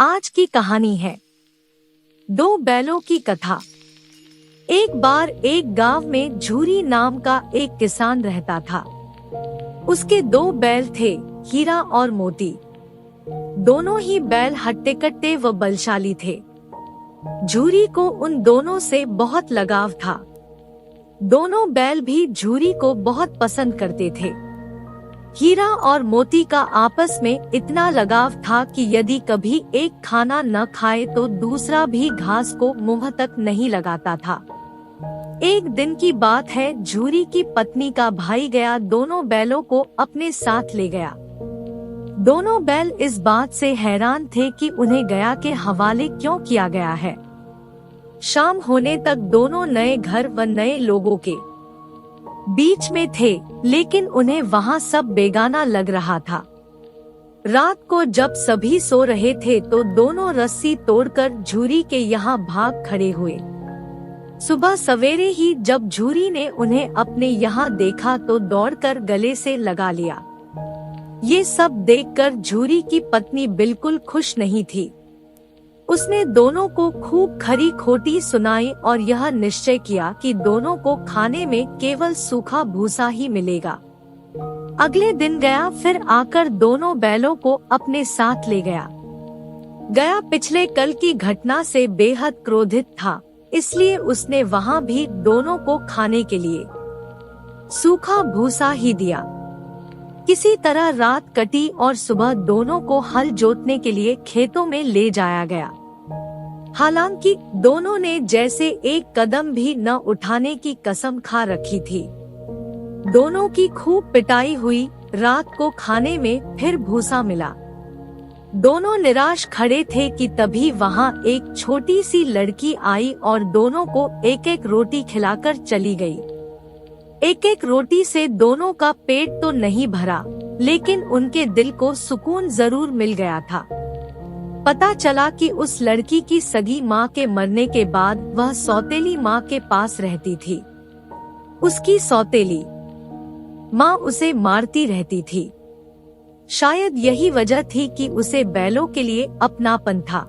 आज की कहानी है दो बैलों की कथा। एक बार एक गांव में झूरी नाम का एक किसान रहता था। उसके दो बैल थे, हीरा और मोती। दोनों ही बैल हट्टे कट्टे व बलशाली थे। झूरी को उन दोनों से बहुत लगाव था। दोनों बैल भी झूरी को बहुत पसंद करते थे। हीरा और मोती का आपस में इतना लगाव था कि यदि कभी एक खाना न खाए तो दूसरा भी घास को मुंह तक नहीं लगाता था। एक दिन की बात है, झूरी की पत्नी का भाई गया दोनों बैलों को अपने साथ ले गया। दोनों बैल इस बात से हैरान थे कि उन्हें गया के हवाले क्यों किया गया है। शाम होने तक दोनों नए घर व नए लोगों के बीच में थे, लेकिन उन्हें वहाँ सब बेगाना लग रहा था। रात को जब सभी सो रहे थे तो दोनों रस्सी तोड़कर झूरी के यहाँ भाग खड़े हुए। सुबह सवेरे ही जब झूरी ने उन्हें अपने यहाँ देखा तो दौड़कर गले से लगा लिया। ये सब देखकर झूरी की पत्नी बिल्कुल खुश नहीं थी। उसने दोनों को खूब खरी खोटी सुनाई और यह निश्चय किया कि दोनों को खाने में केवल सूखा भूसा ही मिलेगा। अगले दिन गया फिर आकर दोनों बैलों को अपने साथ ले गया। गया पिछले कल की घटना से बेहद क्रोधित था, इसलिए उसने वहाँ भी दोनों को खाने के लिए सूखा भूसा ही दिया। किसी तरह रात कटी और सुबह दोनों को हल जोतने के लिए खेतों में ले जाया गया। हालांकि दोनों ने जैसे एक कदम भी न उठाने की कसम खा रखी थी। दोनों की खूब पिटाई हुई। रात को खाने में फिर भूसा मिला। दोनों निराश खड़े थे कि तभी वहां एक छोटी सी लड़की आई और दोनों को एक एक रोटी खिलाकर चली गई। एक एक रोटी से दोनों का पेट तो नहीं भरा, लेकिन उनके दिल को सुकून जरूर मिल गया था। पता चला कि उस लड़की की सगी माँ के मरने के बाद वह सौतेली माँ के पास रहती थी। उसकी सौतेली माँ उसे मारती रहती थी। शायद यही वजह थी कि उसे बैलों के लिए अपनापन था।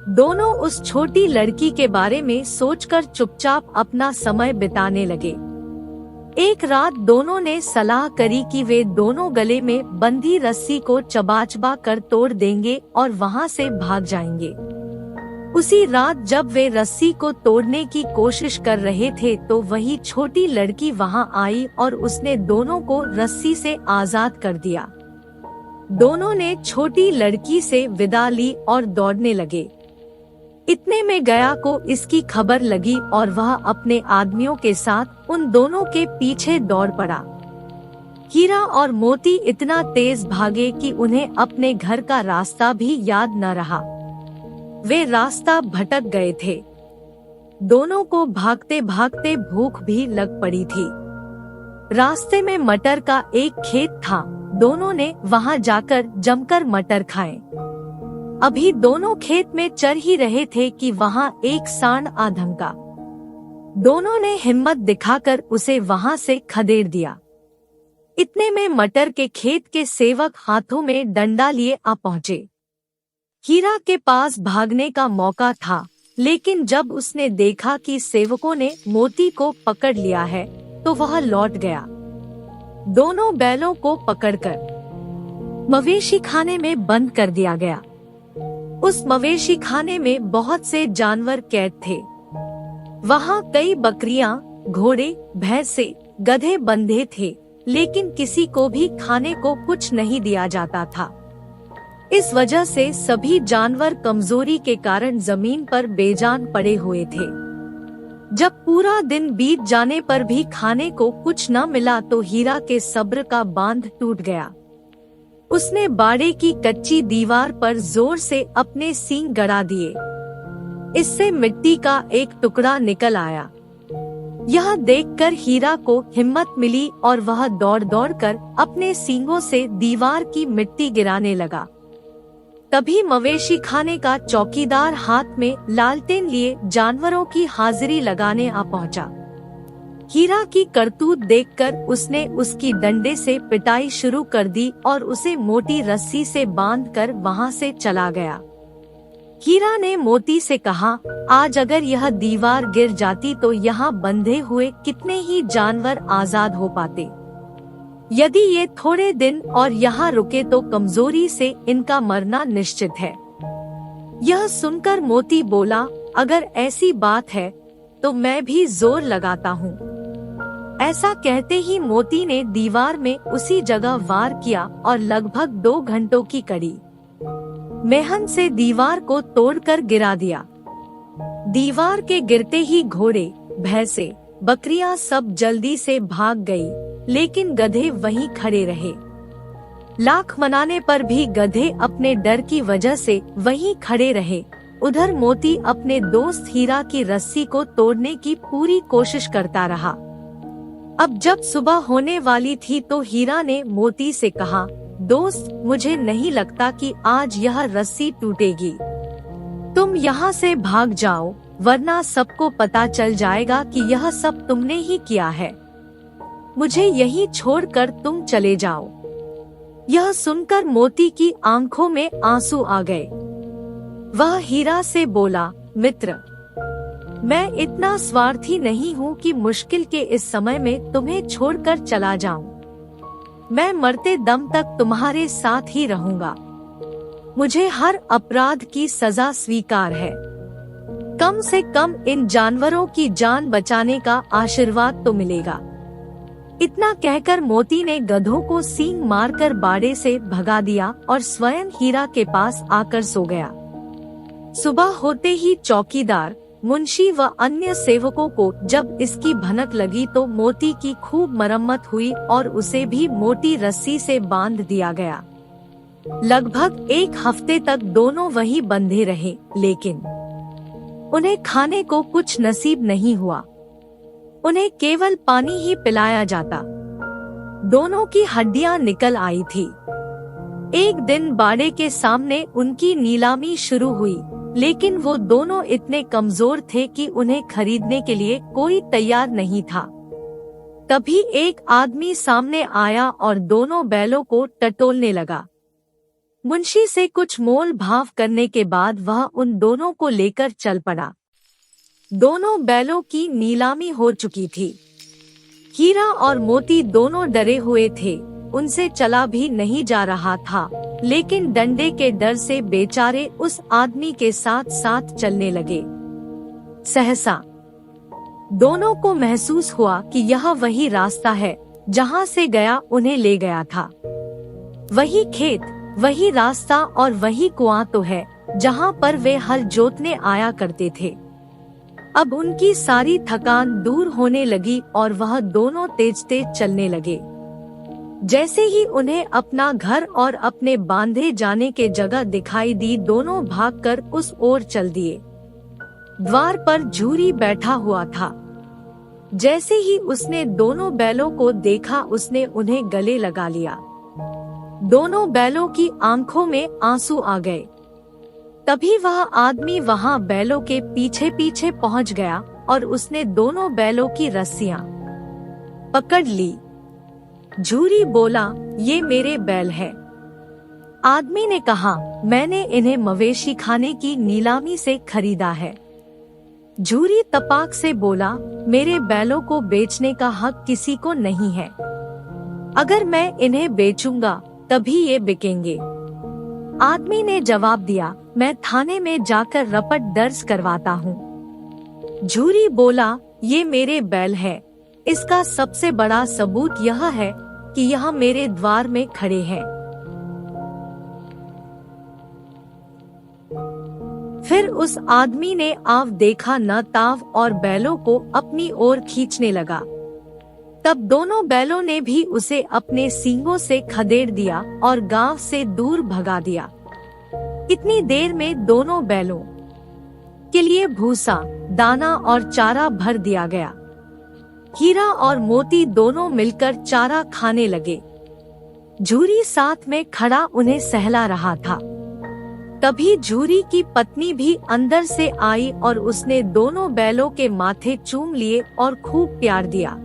दोनों उस छोटी लड़की के बारे में सोचकर चुपचाप अपना समय बिताने लगे। एक रात दोनों ने सलाह करी कि वे दोनों गले में बंधी रस्सी को चबा कर तोड़ देंगे और वहां से भाग जाएंगे। उसी रात जब वे रस्सी को तोड़ने की कोशिश कर रहे थे तो वही छोटी लड़की वहां आई और उसने दोनों को रस्सी से आजाद कर दिया। दोनों ने छोटी लड़की से विदा ली और दौड़ने लगे। इतने में गया को इसकी खबर लगी और वह अपने आदमियों के साथ उन दोनों के पीछे दौड़ पड़ा। हीरा और मोती इतना तेज भागे कि उन्हें अपने घर का रास्ता भी याद न रहा। वे रास्ता भटक गए थे। दोनों को भागते भागते भूख भी लग पड़ी थी। रास्ते में मटर का एक खेत था। दोनों ने वहां जाकर जमकर मटर खाए। अभी दोनों खेत में चर ही रहे थे कि वहां एक सांड आ धमका। दोनों ने हिम्मत दिखाकर उसे वहां से खदेड़ दिया। इतने में मटर के खेत के सेवक हाथों में डंडा लिए आ पहुँचे। हीरा के पास भागने का मौका था, लेकिन जब उसने देखा कि सेवकों ने मोती को पकड़ लिया है तो वह लौट गया। दोनों बैलों को पकड़कर मवेशी खाने में बंद कर दिया गया। उस मवेशी खाने में बहुत से जानवर कैद थे। वहाँ कई बकरियां, घोड़े, भैंसे, गधे बंधे थे, लेकिन किसी को भी खाने को कुछ नहीं दिया जाता था। इस वजह से सभी जानवर कमजोरी के कारण जमीन पर बेजान पड़े हुए थे। जब पूरा दिन बीत जाने पर भी खाने को कुछ न मिला तो हीरा के सब्र का बांध टूट गया। उसने बाड़े की कच्ची दीवार पर जोर से अपने सींग गड़ा दिए। इससे मिट्टी का एक टुकड़ा निकल आया। यह देखकर हीरा को हिम्मत मिली और वह दौड़ दौड़ कर अपने सींगों से दीवार की मिट्टी गिराने लगा। तभी मवेशी खाने का चौकीदार हाथ में लालटेन लिए जानवरों की हाजिरी लगाने आ पहुंचा। हीरा की करतूत देखकर उसने उसकी डंडे से पिटाई शुरू कर दी और उसे मोटी रस्सी से बांधकर वहां से चला गया। हीरा ने मोती से कहा, आज अगर यह दीवार गिर जाती तो यहाँ बंधे हुए कितने ही जानवर आजाद हो पाते। यदि ये थोड़े दिन और यहाँ रुके तो कमजोरी से इनका मरना निश्चित है। यह सुनकर मोती बोला, अगर ऐसी बात है तो मैं भी जोर लगाता हूँ। ऐसा कहते ही मोती ने दीवार में उसी जगह वार किया और लगभग 2 घंटों की कड़ी मेहनत से दीवार को तोड़कर गिरा दिया। दीवार के गिरते ही घोड़े, भैंसे, बकरियां सब जल्दी से भाग गई, लेकिन गधे वहीं खड़े रहे। लाख मनाने पर भी गधे अपने डर की वजह से वहीं खड़े रहे। उधर मोती अपने दोस्त हीरा की रस्सी को तोड़ने की पूरी कोशिश करता रहा। अब जब सुबह होने वाली थी तो हीरा ने मोती से कहा, दोस्त, मुझे नहीं लगता कि आज यह रस्सी टूटेगी। तुम यहाँ से भाग जाओ, वरना सबको पता चल जाएगा कि यह सब तुमने ही किया है। मुझे यहीं छोड़कर तुम चले जाओ। यह सुनकर मोती की आंखों में आंसू आ गए। वह हीरा से बोला, मित्र, मैं इतना स्वार्थी नहीं हूँ कि मुश्किल के इस समय में तुम्हें छोड़कर चला जाऊं। मैं मरते दम तक तुम्हारे साथ ही रहूंगा। मुझे हर अपराध की सजा स्वीकार है। कम से कम इन जानवरों की जान बचाने का आशीर्वाद तो मिलेगा। इतना कहकर मोती ने गधों को सींग मारकर बाड़े से भगा दिया और स्वयं हीरा के पास आकर सो गया। सुबह होते ही चौकीदार, मुंशी व अन्य सेवकों को जब इसकी भनक लगी तो मोती की खूब मरम्मत हुई और उसे भी मोटी रस्सी से बांध दिया गया। लगभग 1 हफ्ते तक दोनों वहीं बंधे रहे, लेकिन उन्हें खाने को कुछ नसीब नहीं हुआ। उन्हें केवल पानी ही पिलाया जाता। दोनों की हड्डियां निकल आई थी। एक दिन बाड़े के सामने उनकी नीलामी शुरू हुई, लेकिन वो दोनों इतने कमजोर थे कि उन्हें खरीदने के लिए कोई तैयार नहीं था। तभी एक आदमी सामने आया और दोनों बैलों को टटोलने लगा। मुंशी से कुछ मोल भाव करने के बाद वह उन दोनों को लेकर चल पड़ा। दोनों बैलों की नीलामी हो चुकी थी। हीरा और मोती दोनों डरे हुए थे। उनसे चला भी नहीं जा रहा था, लेकिन डंडे के डर से बेचारे उस आदमी के साथ साथ चलने लगे। सहसा दोनों को महसूस हुआ कि यह वही रास्ता है जहाँ से गया उन्हें ले गया था। वही खेत, वही रास्ता और वही कुआं तो है जहाँ पर वे हल जोतने आया करते थे। अब उनकी सारी थकान दूर होने लगी और वह दोनों तेज तेज चलने लगे। जैसे ही उन्हें अपना घर और अपने बांधे जाने के जगह दिखाई दी, दोनों भागकर उस ओर चल दिए। द्वार पर झूरी बैठा हुआ था। जैसे ही उसने दोनों बैलों को देखा, उसने उन्हें गले लगा लिया। दोनों बैलों की आंखों में आंसू आ गए। तभी वह आदमी वहां बैलों के पीछे पीछे पहुंच गया और उसने दोनों बैलों की रस्सियां पकड़ ली। झूरी बोला, ये मेरे बैल है। आदमी ने कहा, मैंने इन्हें मवेशी खाने की नीलामी से खरीदा है। झूरी तपाक से बोला, मेरे बैलों को बेचने का हक किसी को नहीं है। अगर मैं इन्हें बेचूंगा तभी ये बिकेंगे। आदमी ने जवाब दिया, मैं थाने में जाकर रपट दर्ज करवाता हूँ। झूरी बोला, ये मेरे बैल है। इसका सबसे बड़ा सबूत यह है कि यह मेरे द्वार में खड़े हैं। फिर उस आदमी ने आव देखा न ताव और बैलों को अपनी ओर खींचने लगा। तब दोनों बैलों ने भी उसे अपने सींगों से खदेड़ दिया और गांव से दूर भगा दिया। इतनी देर में दोनों बैलों के लिए भूसा, दाना और चारा भर दिया गया। हीरा और मोती दोनों मिलकर चारा खाने लगे। झूरी साथ में खड़ा उन्हें सहला रहा था। तभी झूरी की पत्नी भी अंदर से आई और उसने दोनों बैलों के माथे चूम लिए और खूब प्यार दिया।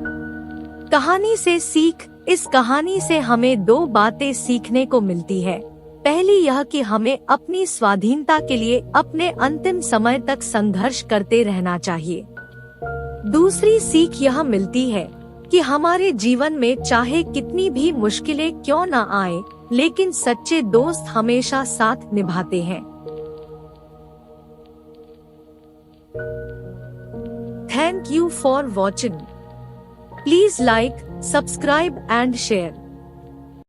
कहानी से सीख। इस कहानी से हमें 2 बातें सीखने को मिलती है। पहली यह कि हमें अपनी स्वाधीनता के लिए अपने अंतिम समय तक संघर्ष करते रहना चाहिए। दूसरी सीख यह मिलती है कि हमारे जीवन में चाहे कितनी भी मुश्किलें क्यों न आए, लेकिन सच्चे दोस्त हमेशा साथ निभाते हैं। Thank you for watching. Please like, subscribe and share.